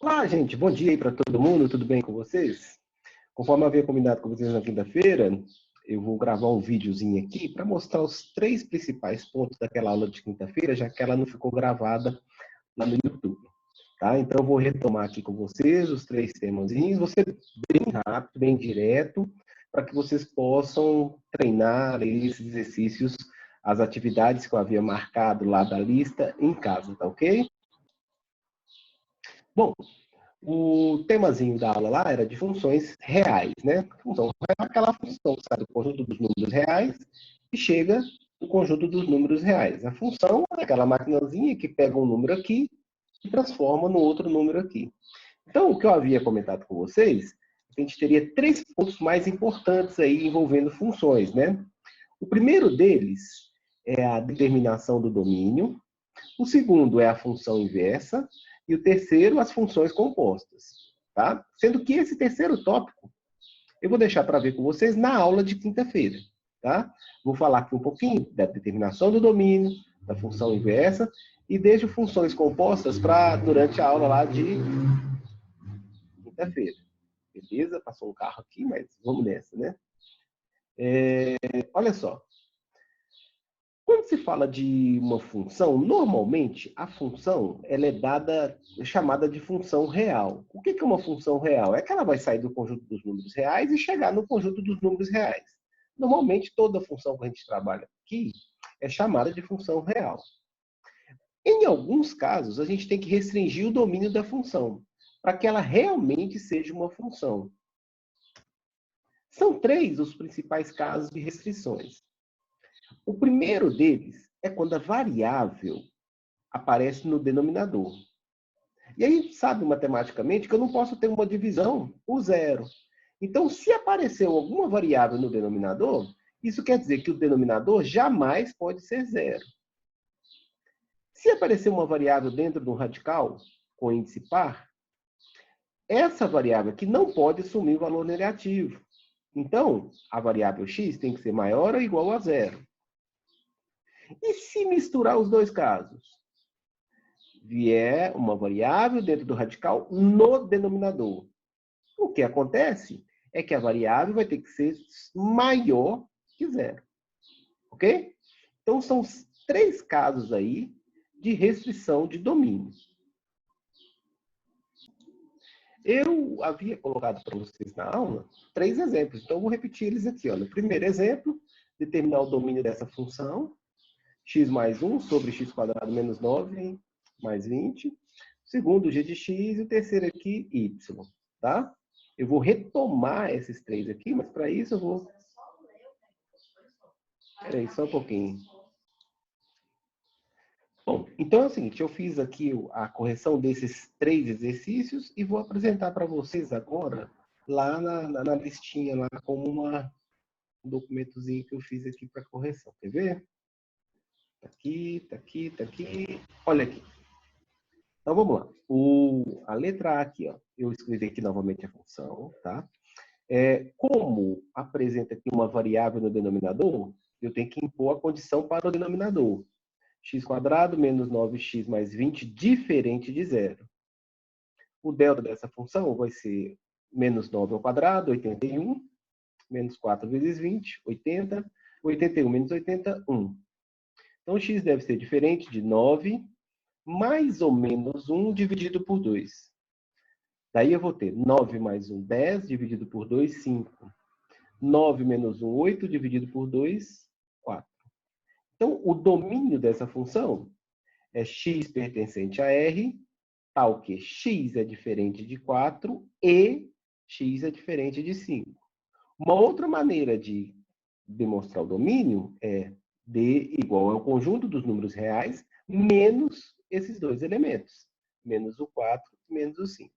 Olá, gente. Bom dia aí para todo mundo. Tudo bem com vocês? Conforme eu havia combinado com vocês na quinta-feira, eu vou gravar um videozinho aqui para mostrar os três principais pontos daquela aula de quinta-feira, já que ela não ficou gravada lá no YouTube. Tá? Então, eu vou retomar aqui com vocês os três temazinhos. Vou ser bem rápido, bem direto, para que vocês possam treinar esses exercícios, as atividades que eu havia marcado lá da lista em casa, tá ok? Bom, o temazinho da aula lá era de funções reais, né? Função real é aquela função que sai do conjunto dos números reais e chega no conjunto dos números reais. A função é aquela maquinazinha que pega um número aqui e transforma no outro número aqui. Então, o que eu havia comentado com vocês, a gente teria três pontos mais importantes aí envolvendo funções, né? O primeiro deles é a determinação do domínio, o segundo é a função inversa e o terceiro, as funções compostas. Tá? Sendo que esse terceiro tópico eu vou deixar para ver com vocês na aula de quinta-feira. Tá? Vou falar aqui um pouquinho da determinação do domínio, da função inversa e deixo funções compostas para durante a aula lá de quinta-feira. Beleza? Passou um carro aqui, mas vamos nessa, né? Olha só. Quando se fala de uma função, normalmente a função ela é chamada de função real. O que é uma função real? É que ela vai sair do conjunto dos números reais e chegar no conjunto dos números reais. Normalmente, toda função que a gente trabalha aqui é chamada de função real. Em alguns casos, a gente tem que restringir o domínio da função, para que ela realmente seja uma função. São três os principais casos de restrições. O primeiro deles é quando a variável aparece no denominador. E aí, sabe matematicamente que eu não posso ter uma divisão por zero. Então, se apareceu alguma variável no denominador, isso quer dizer que o denominador jamais pode ser zero. Se aparecer uma variável dentro de um radical com índice par, essa variável aqui não pode assumir o valor negativo. Então, a variável x tem que ser maior ou igual a zero. E se misturar os dois casos? Vier uma variável dentro do radical no denominador. O que acontece é que a variável vai ter que ser maior que zero. Ok? Então, são os três casos aí de restrição de domínio. Eu havia colocado para vocês na aula três exemplos, então eu vou repetir eles aqui. Ó. No primeiro exemplo, determinar o domínio dessa função, x mais 1 sobre x quadrado menos 9 mais 20. Segundo, g de x. E o terceiro aqui, y. Tá? Eu vou retomar esses três aqui, mas para isso eu vou... Espera aí, só um pouquinho. Bom, então é o seguinte, eu fiz aqui a correção desses três exercícios e vou apresentar para vocês agora lá na listinha, lá como um documentozinho que eu fiz aqui para correção. Quer ver? Tá aqui, tá aqui, tá aqui. Olha aqui. Então vamos lá. A letra A aqui, ó, eu escrevi aqui novamente a função, tá? Como apresenta aqui uma variável no denominador, eu tenho que impor a condição para o denominador. X quadrado menos 9x mais 20 diferente de zero. O delta dessa função vai ser menos 9 ao quadrado, 81, menos 4 vezes 20, 80, 81 menos 80, 1. Então, x deve ser diferente de 9 mais ou menos 1 dividido por 2. Daí eu vou ter 9 mais 1, 10, dividido por 2, 5. 9 menos 1, 8, dividido por 2, 4. Então, o domínio dessa função é x pertencente a R, tal que x é diferente de 4 e x é diferente de 5. Uma outra maneira de demonstrar o domínio é D igual ao conjunto dos números reais menos esses dois elementos, menos o 4 e menos o 5.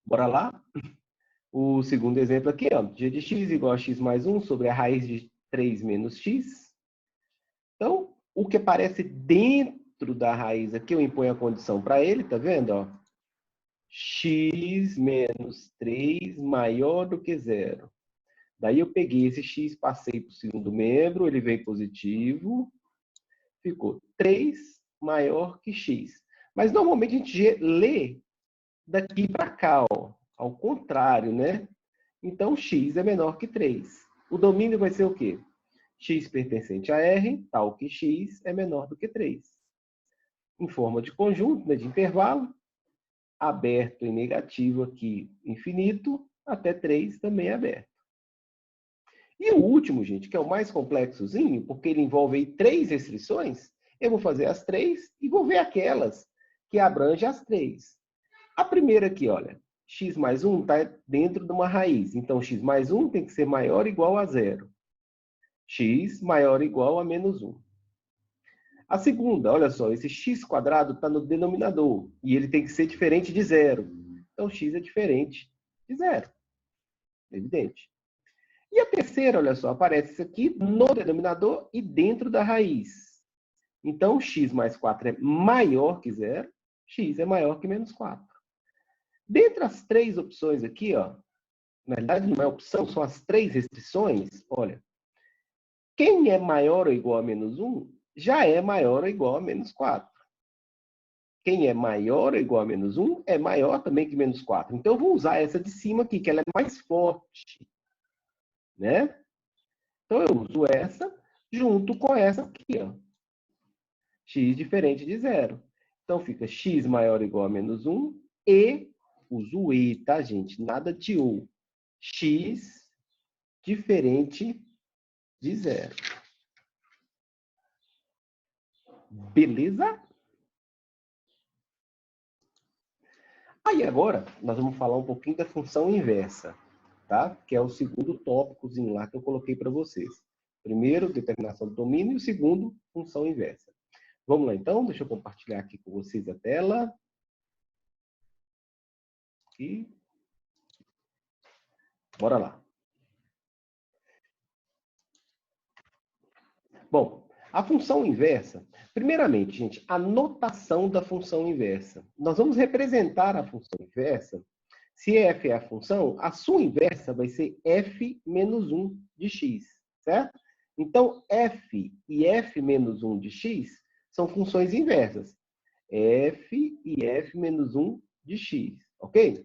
Bora lá? O segundo exemplo aqui, ó, g de x igual a x mais 1 sobre a raiz de 3 menos x. Então, o que aparece dentro da raiz aqui, eu imponho a condição para ele, tá vendo? Ó? X menos 3 maior do que zero. Daí eu peguei esse x, passei para o segundo membro, ele veio positivo, ficou 3 maior que x. Mas normalmente a gente lê daqui para cá, ó, ao contrário, né? Então, x é menor que 3. O domínio vai ser o quê? X pertencente a R, tal que x é menor do que 3. Em forma de conjunto, né, de intervalo, aberto e negativo aqui, infinito, até 3 também é aberto. E o último, gente, que é o mais complexozinho, porque ele envolve aí 3 restrições, eu vou fazer as 3 e vou ver aquelas que abrangem as 3. A primeira aqui, olha, x mais 1 está dentro de uma raiz. Então, x mais 1 tem que ser maior ou igual a 0. X maior ou igual a menos 1. A segunda, olha só, esse x quadrado está no denominador. E ele tem que ser diferente de 0. Então, x é diferente de 0. Evidente. E a terceira, olha só, aparece isso aqui no denominador e dentro da raiz. Então, x mais 4 é maior que 0. X é maior que menos 4. Dentre as 3 opções aqui, ó, na verdade não é opção, são as 3 restrições, olha, quem é maior ou igual a menos 1, já é maior ou igual a menos 4. Quem é maior ou igual a menos 1, é maior também que menos 4. Então, eu vou usar essa de cima aqui, que ela é mais forte, né? Então, eu uso essa junto com essa aqui, ó. X diferente de 0. Então, fica x maior ou igual a menos 1 e, uso e, tá, gente? Nada de ou. X diferente de 0. Beleza? Aí agora, nós vamos falar um pouquinho da função inversa, tá? Que é o segundo tópicozinho lá que eu coloquei para vocês. Primeiro, determinação do domínio, e o segundo, função inversa. Vamos lá então, deixa eu compartilhar aqui com vocês a tela. E bora lá. Bom, a função inversa, primeiramente, gente, a notação da função inversa. Nós vamos representar a função inversa. Se f é a função, a sua inversa vai ser f menos 1 de x, certo? Então, f e f menos 1 de x são funções inversas. F e f menos 1 de x, ok?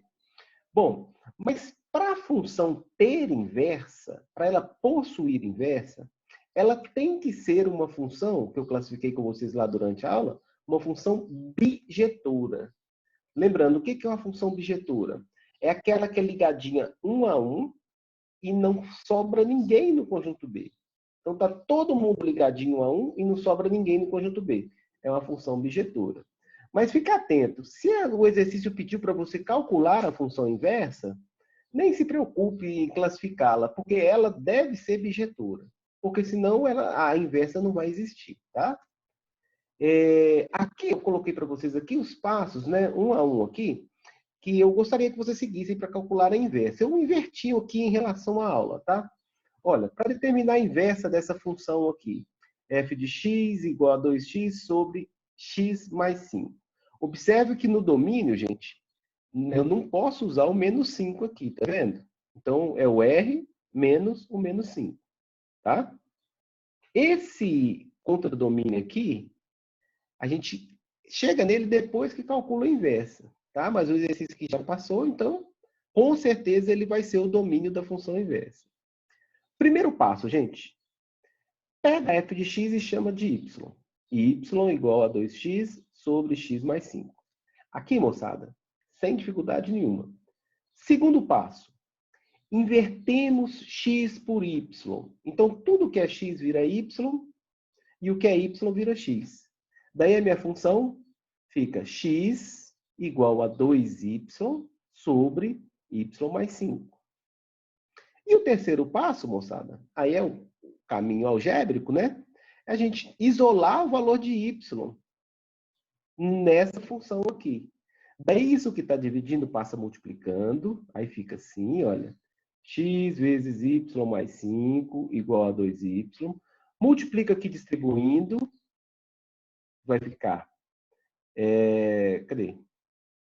Bom, mas para a função ter inversa, para ela possuir inversa, ela tem que ser uma função, que eu classifiquei com vocês lá durante a aula, uma função bijetora. Lembrando, o que é uma função bijetora? É aquela que é ligadinha 1 a 1 e não sobra ninguém no conjunto B. Então, está todo mundo ligadinho 1 a 1 e não sobra ninguém no conjunto B. É uma função bijetora. Mas fique atento, se o exercício pediu para você calcular a função inversa, nem se preocupe em classificá-la, porque ela deve ser bijetora. Porque senão a inversa não vai existir, tá? Aqui eu coloquei para vocês aqui os passos, né, 1 a 1 aqui, que eu gostaria que vocês seguissem para calcular a inversa. Eu inverti aqui em relação à aula, tá? Olha, para determinar a inversa dessa função aqui, f de x igual a 2x sobre x mais 5. Observe que no domínio, gente, eu não posso usar o menos 5 aqui, tá vendo? Então, é o r menos o menos 5, tá? Esse contradomínio aqui, a gente chega nele depois que calcula a inversa, tá? Mas o exercício que já passou, então, com certeza ele vai ser o domínio da função inversa. Primeiro passo, gente. Pega f de x e chama de y. Y igual a 2x sobre x mais 5. Aqui, moçada, sem dificuldade nenhuma. Segundo passo. Invertemos x por y. Então, tudo que é x vira y e o que é y vira x. Daí a minha função fica x igual a 2y sobre y mais 5. E o terceiro passo, moçada, aí é o caminho algébrico, né? É a gente isolar o valor de y nessa função aqui. Daí isso que está dividindo passa multiplicando, aí fica assim, olha, x vezes y mais 5 igual a 2y. Multiplica aqui distribuindo, vai ficar, cadê?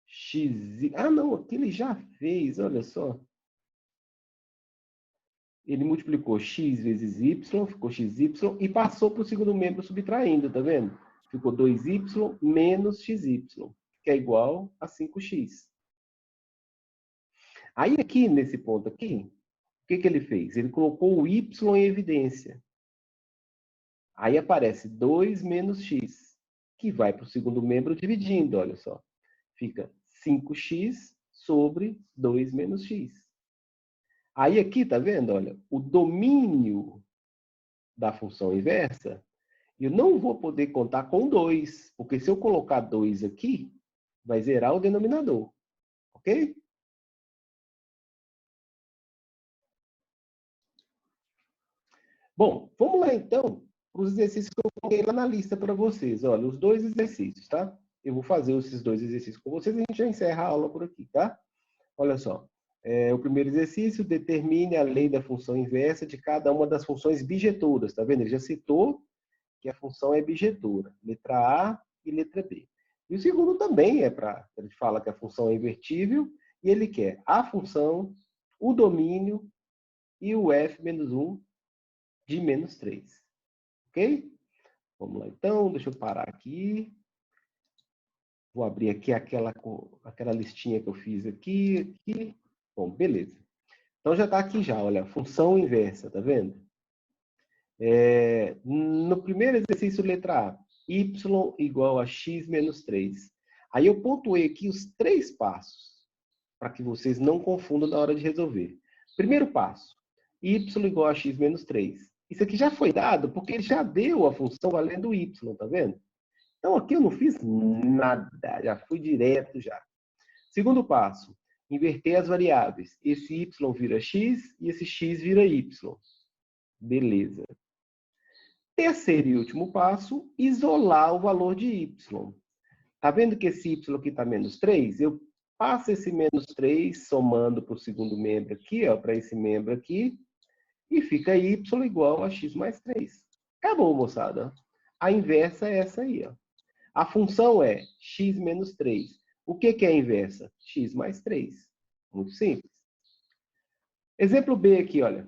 X, não, aqui ele já fez, olha só. Ele multiplicou x vezes y, ficou xy, e passou para o segundo membro subtraindo, tá vendo? ficou 2y menos xy, que é igual a 5x. Aí aqui, nesse ponto aqui, o que ele fez? Ele colocou o y em evidência. Aí aparece 2 menos x, que vai para o segundo membro dividindo, olha só. Fica 5x sobre 2 menos x. Aí aqui, tá vendo? Olha, o domínio da função inversa, eu não vou poder contar com 2, porque se eu colocar 2 aqui, vai zerar o denominador. Ok? Bom, vamos lá então para os exercícios que eu coloquei lá na lista para vocês. Olha, os 2 exercícios, tá? Eu vou fazer esses 2 exercícios com vocês e a gente já encerra a aula por aqui, tá? Olha só. O primeiro exercício, determine a lei da função inversa de cada uma das funções bijetoras. Tá vendo? Ele já citou que a função é bijetora. Letra A e letra B. E o segundo também ele fala que a função é invertível e ele quer a função, o domínio e o f menos 1 de menos 3. Ok? Vamos lá então, deixa eu parar aqui. Vou abrir aqui aquela listinha que eu fiz aqui. Bom, beleza. Então já está aqui já, olha, função inversa, tá vendo? No primeiro exercício, letra A, y igual a x menos 3. Aí eu pontuei aqui os 3 passos, para que vocês não confundam na hora de resolver. Primeiro passo, y igual a x menos 3. Isso aqui já foi dado, porque ele já deu a função valendo y, tá vendo? Então aqui eu não fiz nada, já fui direto já. Segundo passo, inverter as variáveis. Esse y vira x e esse x vira y. Beleza. Terceiro e último passo, isolar o valor de y. Tá vendo que esse y aqui está menos 3? Eu passo esse menos 3 somando para o segundo membro aqui, para esse membro aqui, e fica y igual a x mais 3. Acabou, moçada. A inversa é essa aí. Ó. A função é x menos 3. O que é a inversa? X mais 3. Muito simples. Exemplo B aqui, olha.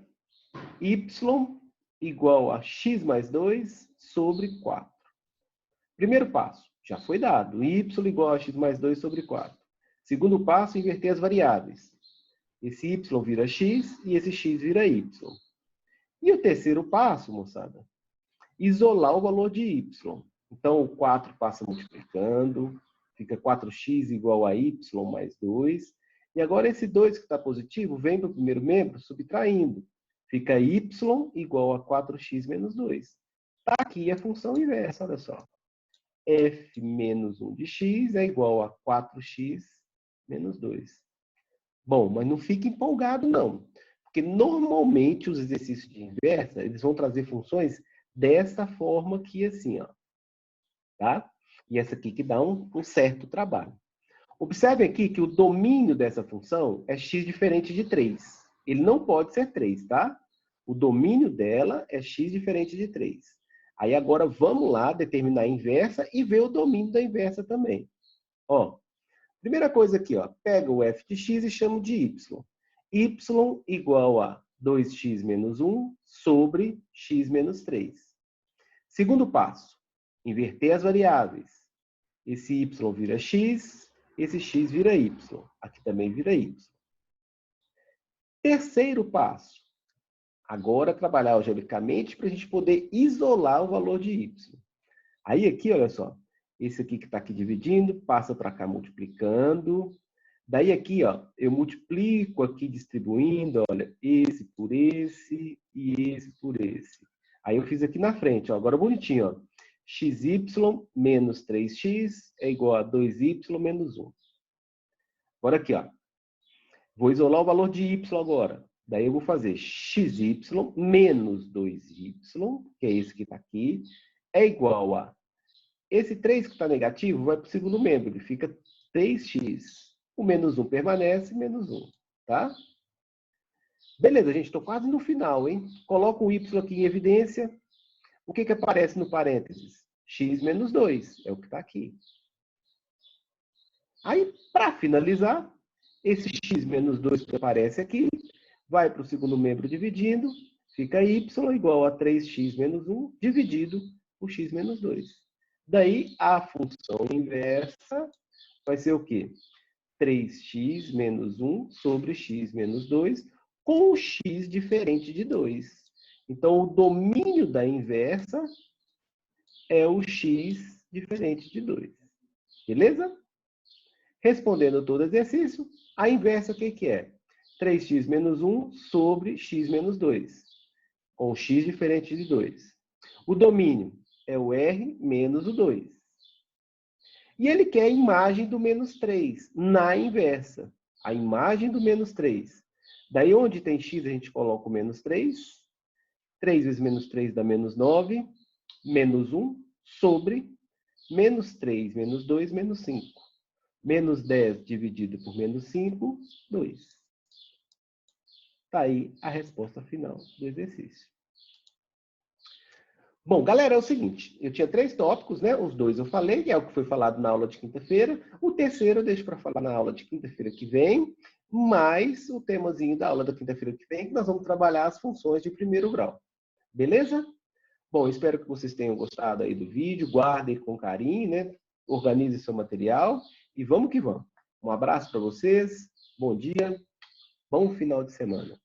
Y igual a x mais 2 sobre 4. Primeiro passo, já foi dado. Y igual a x mais 2 sobre 4. Segundo passo, inverter as variáveis. Esse y vira x e esse x vira y. E o terceiro passo, moçada, isolar o valor de y. Então, o 4 passa multiplicando, fica 4x igual a y mais 2. E agora esse 2 que está positivo vem para o primeiro membro subtraindo. Fica y igual a 4x menos 2. Está aqui a função inversa, olha só. F menos 1 de x é igual a 4x menos 2. Bom, mas não fique empolgado, não. Porque normalmente os exercícios de inversa, eles vão trazer funções dessa forma aqui, assim, ó. Tá? E essa aqui que dá um certo trabalho. Observe aqui que o domínio dessa função é x diferente de 3. Ele não pode ser 3, tá? O domínio dela é x diferente de 3. Aí agora vamos lá determinar a inversa e ver o domínio da inversa também. Ó, primeira coisa aqui, ó, pega o f de x e chamo de y. Y igual a 2x menos 1 sobre x menos 3. Segundo passo, inverter as variáveis. Esse y vira x, esse x vira y. Aqui também vira y. Terceiro passo. Agora trabalhar algebricamente para a gente poder isolar o valor de y. Aí aqui, olha só. Esse aqui que está aqui dividindo, passa para cá multiplicando. Daí aqui, ó, eu multiplico aqui distribuindo, olha, esse por esse e esse por esse. Aí eu fiz aqui na frente, ó, agora bonitinho, ó. xy menos 3x é igual a 2y menos 1. Agora aqui, ó. Vou isolar o valor de y agora. Daí eu vou fazer xy menos 2y, que é esse que está aqui, é igual a... Esse 3 que está negativo vai para o segundo membro, ele fica 3x. O menos 1 permanece, menos 1, tá? Beleza, gente, estou quase no final, hein? Coloco o y aqui em evidência. O que aparece no parênteses? X menos 2, é o que está aqui. Aí, para finalizar, esse x menos 2 que aparece aqui, vai para o segundo membro dividindo, fica y igual a 3x menos 1 dividido por x menos 2. Daí, a função inversa vai ser o quê? 3x menos 1 sobre x menos 2, com o x diferente de 2. Então, o domínio da inversa é o x diferente de 2. Beleza? Respondendo todo exercício, a inversa o que é? 3x menos 1 sobre x menos 2, com x diferente de 2. O domínio é o r menos o 2. E ele quer a imagem do menos 3, na inversa. A imagem do menos 3. Daí, onde tem x, a gente coloca o menos 3. 3 vezes menos 3 dá menos 9. Menos 1 sobre menos 3, menos 2, menos 5. Menos 10 dividido por menos 5, 2. Está aí a resposta final do exercício. Bom, galera, é o seguinte, eu tinha 3 tópicos, né? Os 2 eu falei, que é o que foi falado na aula de quinta-feira. O terceiro eu deixo para falar na aula de quinta-feira que vem, mais o temazinho da aula da quinta-feira que vem, que nós vamos trabalhar as funções de primeiro grau. Beleza? Bom, espero que vocês tenham gostado aí do vídeo, guardem com carinho, né? Organize seu material e vamos que vamos. Um abraço para vocês, bom dia, bom final de semana.